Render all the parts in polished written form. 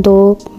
2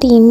3